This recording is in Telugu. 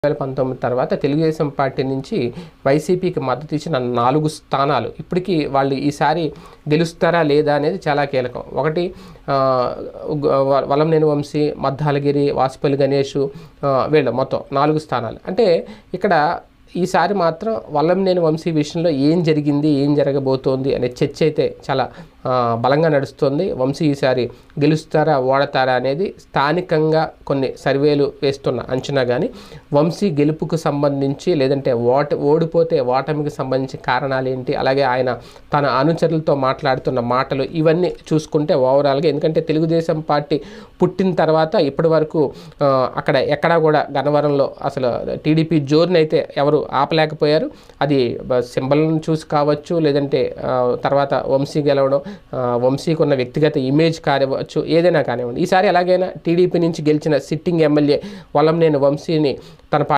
2019 తర్వాత తెలుగుదేశం పార్టీ నుంచి వైసీపీకి మద్దతు ఇచ్చిన 4 స్థానాలు ఇప్పటికీ వాళ్ళు ఈసారి గెలుస్తారా లేదా అనేది చాలా కీలకం. ఒకటి వలంనేని వంశీ, మద్దాలగిరి, వాసుపల్లి గణేష్, వీళ్ళు మొత్తం 4 స్థానాలు. అంటే ఇక్కడ ఈసారి మాత్రం వలంనేని వంశీ విషయంలో ఏం జరిగింది, ఏం జరగబోతోంది అనే చర్చ అయితే చాలా బలంగా నడుస్తుంది. వంశీ ఈసారి గెలుస్తారా ఓడతారా అనేది స్థానికంగా కొన్ని సర్వేలు వేస్తున్న అంచనా. కానీ వంశీ గెలుపుకు సంబంధించి లేదంటే ఓడిపోతే ఓటమికి సంబంధించి కారణాలు ఏంటి, అలాగే ఆయన తన అనుచరులతో మాట్లాడుతున్న మాటలు, ఇవన్నీ చూసుకుంటే ఓవరాల్గా, ఎందుకంటే తెలుగుదేశం పార్టీ పుట్టిన తర్వాత ఇప్పటి వరకు అక్కడ ఎక్కడా కూడా గన్నవరంలో అసలు టీడీపీ జోరుని అయితే ఎవరు ఆపలేకపోయారు. అది సింబల్ని చూసి కావచ్చు, లేదంటే తర్వాత వంశీ గెలవడం, వంశీకి ఉన్న వ్యక్తిగత ఇమేజ్ కావచ్చు, ఏదైనా కానివ్వండి. ఈసారి ఎలాగైనా టీడీపీ నుంచి గెలిచిన సిట్టింగ్ ఎమ్మెల్యే వలంనేని వంశీని తన